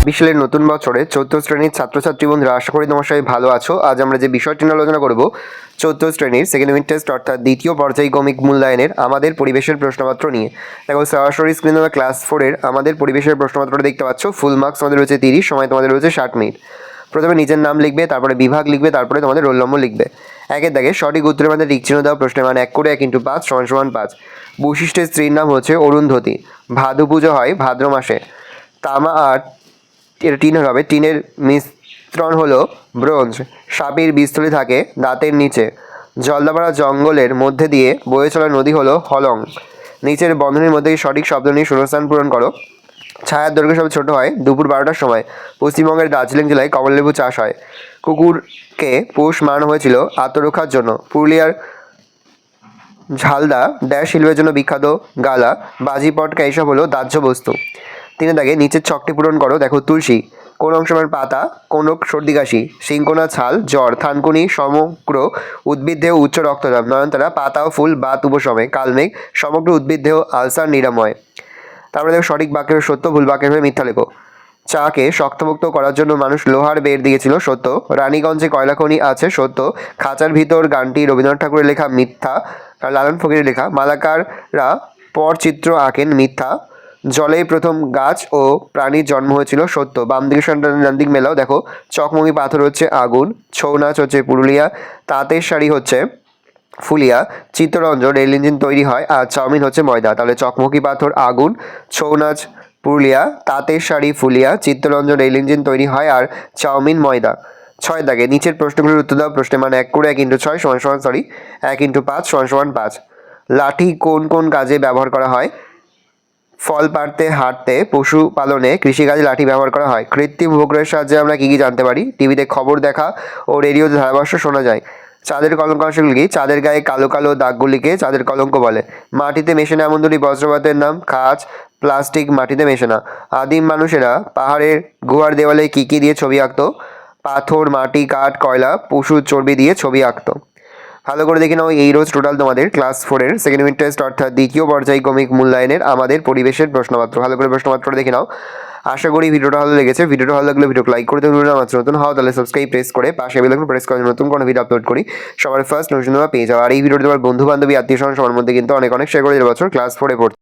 বিশালের নতুন বছরে চতুর্থ শ্রেণীর ছাত্রছাত্রী বন্ধুরা, আশা করি তোমার সবাই ভালো আছো। আজ আমরা যে বিষয়টি নিয়ে আলোচনা করব, চতুর্থ শ্রেণীর সেকেন্ড ইউনিট টেস্ট অর্থাৎ দ্বিতীয় পর্যায়ক্রমিক মূল্যায়নের আমাদের পরিবেশের প্রশ্নপত্র নিয়ে। দেখো সরাসরি স্ক্রিনে তোমরা ক্লাস 4-এর আমাদের পরিবেশের প্রশ্নপত্রটা দেখতে পাচ্ছ। ফুল মার্কস আমাদের রয়েছে 30, সময় তোমাদের রয়েছে 60 মিনিট। প্রথমে নিজের নাম লিখবে, তারপরে বিভাগ লিখবে, তারপরে তোমাদের রোল নম্বর লিখবে। একের দাগে সঠিক উত্তরের মধ্যে টিক চিহ্ন দাও। প্রশ্নের মান 1 করে 1 × 5 = 5। বৈশিষ্ট্যের স্ত্রীর নাম হচ্ছে অরুন্ধতী। ভাদু পুজো হয় ভাদ্র মাসে। তামা আর এটা টিনের হবে, টিনের মিশ্রণ হলো ব্রোঞ্জ। সাপের বীজতলী থাকে দাঁতের নিচে। জলদাপাড়া জঙ্গলের মধ্যে দিয়ে বয়ে চলা নদী হলো হলং। নিচের বন্ধনীর মধ্যে সঠিক শব্দ নিয়ে শূন্যস্থান পূরণ করো। ছায়ার দৈর্ঘ্য সব ছোট হয় দুপুর 12টার সময়। পশ্চিমবঙ্গের দার্জিলিং জেলায় কমলালেবু চাষ হয়। কুকুরকে পোষ মানানো হয়েছিল আত্মরক্ষার জন্য। পুরুলিয়ার ঝালদা ড্যাশ শিল্পের জন্য বিখ্যাত। গালা, বাজি, পটকা এইসব হলো দাহ্য বস্তু। তিনের দাগে নিচের ছকটি পূরণ করো। দেখো তুলসী কোন অংশের পাতা, কোন সর্দি কাশি। শিংকোনা ছাল জ্বর। থানকুনি সমগ্র উদ্ভিদ দেহ উচ্চ রক্তচাপ। নয়নতারা পাতা ও ফুল বাত উপশমে। কালমেঘ সমগ্র উদ্ভিদ দেহ আলসার নিরাময়। তারপরে দেখো সঠিক বাক্যের সত্য, ভুল বাক্যের হয়ে মিথ্যা লেখো। চাকে শক্তপোক্ত করার জন্য মানুষ লোহার বের দিয়েছিল, সত্য। রানীগঞ্জে কয়লা খনি আছে, সত্য। খাঁচার ভিতর গানটি রবীন্দ্রনাথ ঠাকুরের লেখা, মিথ্যা। লালন ফকিরের লেখা। মালাকাররা পরচিত্র আঁকেন, মিথ্যা। জলে প্রথম গাছ ও প্রাণীর জন্ম হয়েছিল, সত্য। বাম দিকে ডান দিক মেলাও। দেখো চকমকি পাথর হচ্ছে আগুন। ছৌ নাচ হচ্ছে পুরুলিয়া। তাঁতের শাড়ি হচ্ছে ফুলিয়া। চিত্তরঞ্জন রেল ইঞ্জিন তৈরি হয় আর চাউমিন হচ্ছে ময়দা। তাহলে চকমকি পাথর আগুন, ছৌ নাচ পুরুলিয়া, তাঁতের শাড়ি ফুলিয়া, চিত্তরঞ্জন রেল ইঞ্জিন তৈরি হয় আর চাউমিন ময়দা। 6 দাগে নিচের প্রশ্নগুলির উত্তর দাও। প্রশ্নের মান 1 করে 1 × 6 1 × 5 = 5। লাঠি কোন কোন কাজে ব্যবহার করা হয়? ফল পাড়তে, হাঁটতে, পশুপালনে, কৃষিকাজে লাঠি ব্যবহার করা হয়। কৃত্রিম উপগ্রহের সাহায্যে আমরা কী কী জানতে পারি? টিভিতে খবর দেখা ও রেডিওতে ধারাভাষ্য শোনা যায়। চাঁদের কলঙ্কাংশগুলি কি? চাঁদের গায়ে কালো কালো দাগগুলিকে চাঁদের কলঙ্ক বলে। মাটিতে মেশে না এমন দুটি বজ্রপাতের নাম? কাঁচ, প্লাস্টিক। মাটিতে মেশে না। আদিম মানুষেরা পাহাড়ের গুহার দেওয়ালে কী কী দিয়ে ছবি আঁকতো? পাথর, মাটি, কাঠ, কয়লা, পশুর চর্বি দিয়ে ছবি আঁকতো। ভালো করে দেখে নাও, এই রোজ টোটাল তোমাদের ক্লাস 4-এর সেকেন্ড ইউনিট টেস্ট অর্থাৎ দ্বিতীয় পর্যায়ক্রমিক মূল্যায়নের আমাদের পরিবেশের প্রশ্নপত্র। ভালো করে প্রশ্নপত্রটা দেখে নাও। আশা করি ভিডিওটা ভালো লেগেছে। ভিডিওটা ভালো লাগলে ভিডিওকে লাইক করতে ভুলবে না। আমার নতুন হও তাহলে সাবস্ক্রাইব প্রেস করে পাশে বেল আইকন প্রেস করে নতুন কোনো ভিডিও আপলোড করি সবার ফার্স্ট নোটিফিকেশন পেয়ে যাও। আর এই ভিডিওটা তোমার বন্ধু বান্ধবী আত্মীয় স্বজন সবার মধ্যে কিন্তু অনেক শেয়ার করে দিলে। বছর ক্লাস 4-এ পড়তে